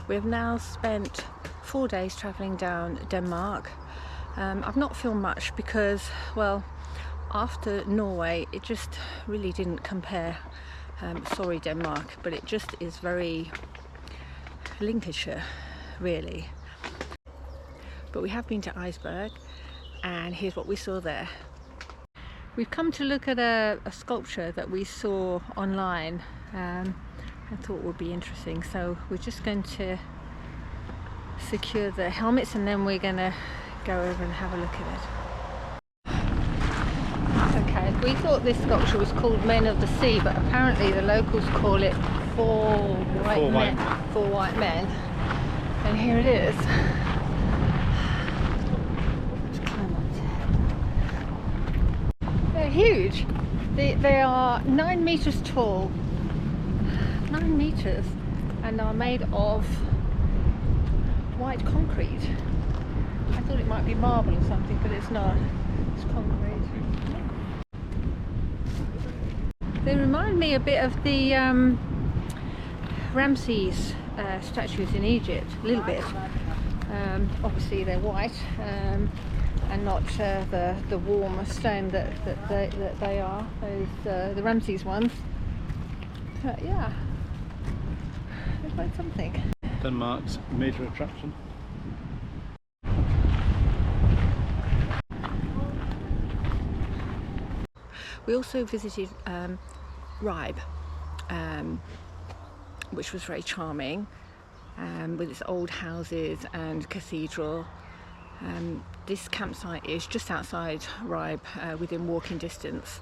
We have now spent 4 days travelling down Denmark. I've not filmed much because, well, after Norway it just really didn't compare. Sorry Denmark, but it just is very Lincolnshire really. But we have been to Iceberg, and here's what we saw there. We've come to look at a sculpture that we saw online. I thought would be interesting, so we're just going to secure the helmets and then we're going to go over and have a look at it. Okay, we thought this sculpture was called Men of the Sea, but apparently the locals call it Four White Men. And here it is. Let's climb up. They're huge. They are 9 meters tall. 9 meters, and are made of white concrete. I thought it might be marble or something, but it's not. It's concrete. They remind me a bit of the Ramses statues in Egypt, a little bit. Obviously they're white and not the warm stone that they are, those the Ramses ones. But yeah, it's like something. Denmark's major attraction. We also visited Ribe, which was very charming, with its old houses and cathedral. This campsite is just outside Ribe, within walking distance,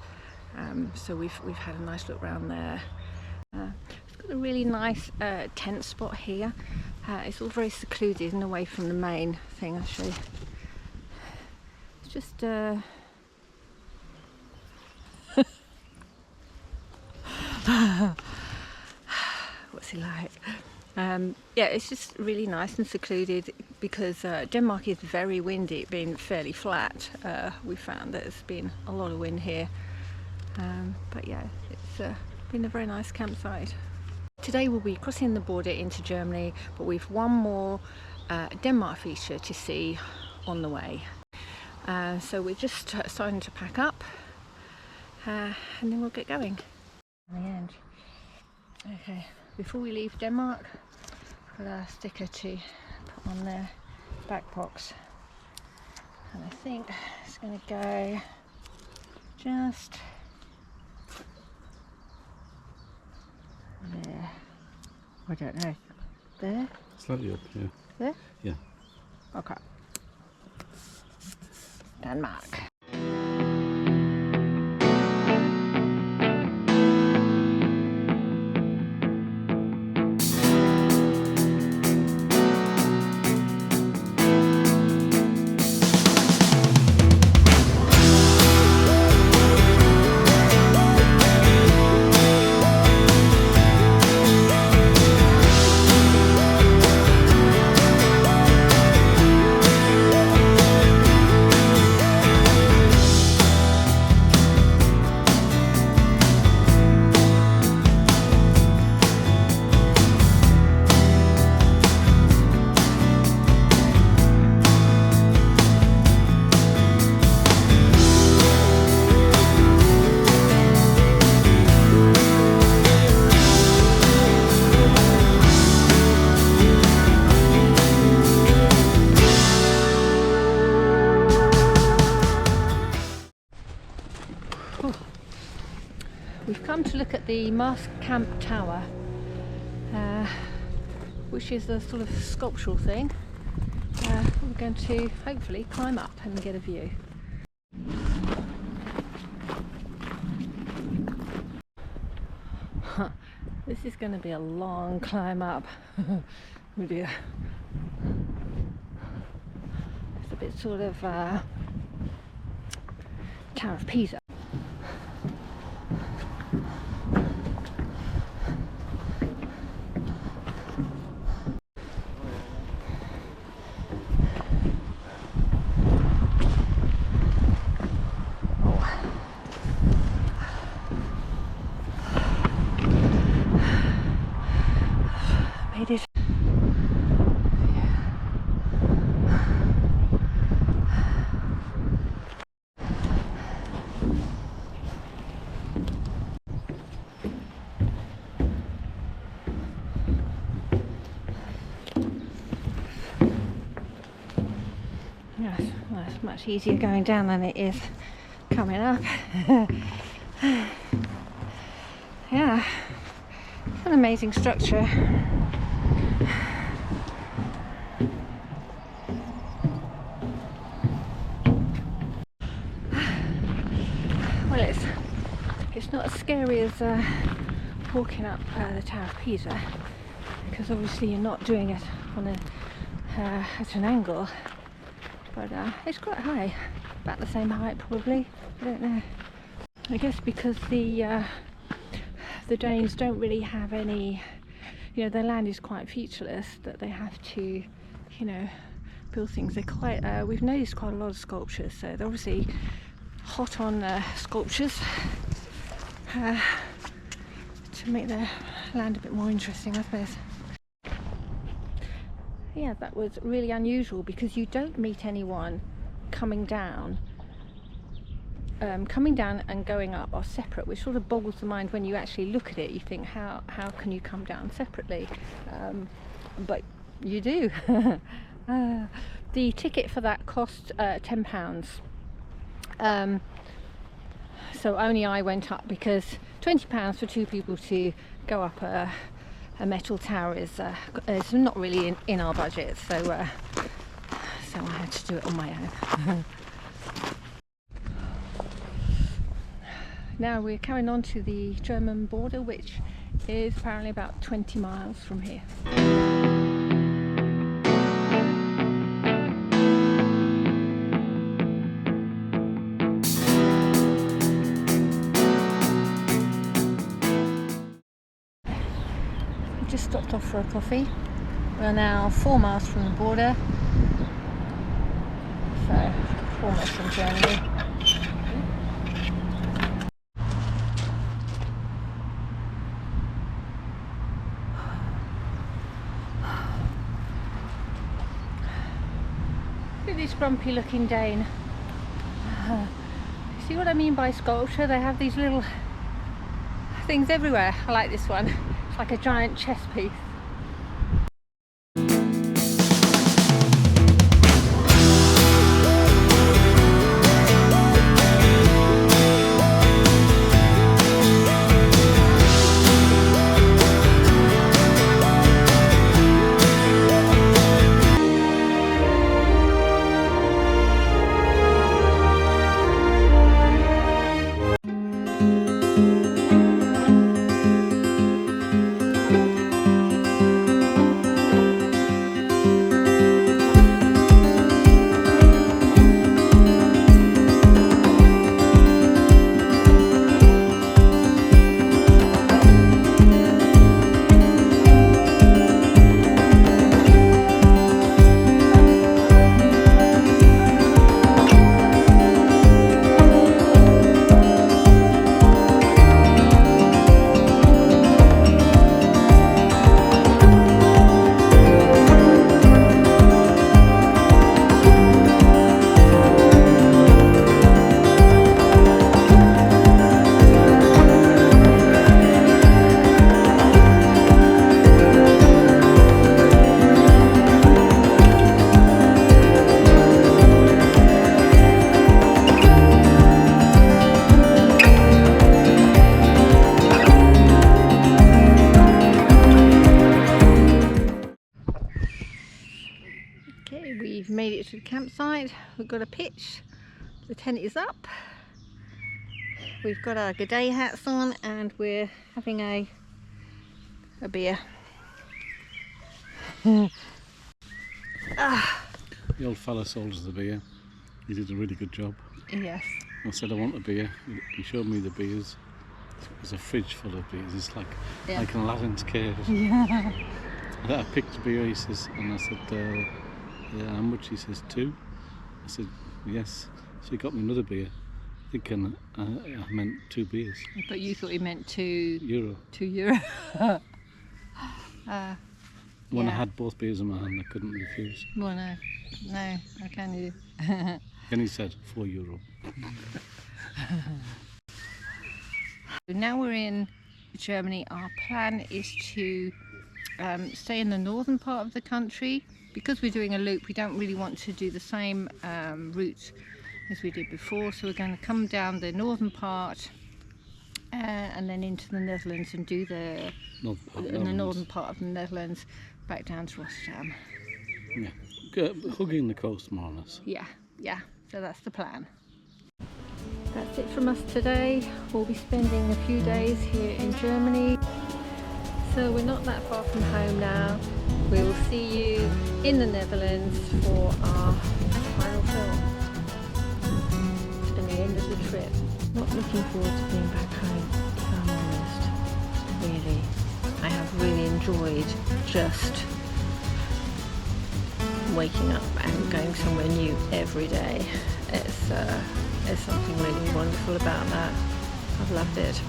so we've had a nice look around there. It's got a really nice tent spot here. It's all very secluded and away from the main thing. I'll show you. It's just what's it like? Yeah, it's just really nice and secluded because Denmark is very windy, being fairly flat. We found that there's been a lot of wind here, but yeah, it's been a very nice campsite. Today we'll be crossing the border into Germany, but we've one more Denmark feature to see on the way. So we're just starting to pack up, and then we'll get going. In the end. Okay, before we leave Denmark, I've got a sticker to put on their back box, and I think it's going to go just there. I don't know. There? Slightly up, yeah. There? Yeah. Okay. Denmark. We've come to look at the Mast Camp Tower, which is a sort of sculptural thing. We're going to hopefully climb up and get a view. This is going to be a long climb up. Oh dear. It's a bit sort of Tower of Pisa. Made it. It's much easier going down than it is coming up. Yeah, it's an amazing structure. Well, it's not as scary as walking up the Tower of Pisa, because obviously you're not doing it on at an angle, but it's quite high, about the same height probably. I don't know. I guess because the Danes don't really have any, you know, their land is quite featureless, that they have to, you know, build things. They're quite, we've noticed quite a lot of sculptures, so they're obviously hot on sculptures to make their land a bit more interesting, I suppose. Yeah, that was really unusual, because you don't meet anyone coming down. Coming down and going up are separate, which sort of boggles the mind when you actually look at it. You think, how can you come down separately? But you do. The ticket for that cost £10. So only I went up, because £20 for two people to go up a metal tower is not really in our budget, so I had to do it on my own. Now we're carrying on to the German border, which is apparently about 20 miles from here. We just stopped off for a coffee. We're now 4 miles from the border, so almost in Germany. Look at this grumpy looking Dane. See what I mean by sculpture? They have these little things everywhere. I like this one. It's like a giant chess piece. Okay, we've made it to the campsite. We've got a pitch, the tent is up, we've got our good day hats on, and we're having a beer. The old fella sold us the beer. He did a really good job. Yes. I said I want a beer. He showed me the beers. There's a fridge full of beers. It's like an Aladdin's cave. Yeah. I picked a beer, he says, and I said, yeah, how much? He says, 2. I said, yes. So he got me another beer, thinking I meant 2 beers. But you thought he meant €2. €2. When I yeah. had both beers in my hand, I couldn't refuse. Well, no, how can you? Then he said, €4. Now we're in Germany. Our plan is to stay in the northern part of the country, because we're doing a loop, we don't really want to do the same route as we did before, so we're going to come down the northern part and then into the Netherlands and do the northern part of the Netherlands back down to Rotterdam. Yeah, hugging the coast more or less. Yeah, so that's the plan. That's it from us today. We'll be spending a few days here in Germany. So we're not that far from home now. We will see you in the Netherlands for our final film. It's been the end of the trip. Not looking forward to being back home, if I'm honest. Really. I have really enjoyed just waking up and going somewhere new every day. There's something really wonderful about that. I've loved it.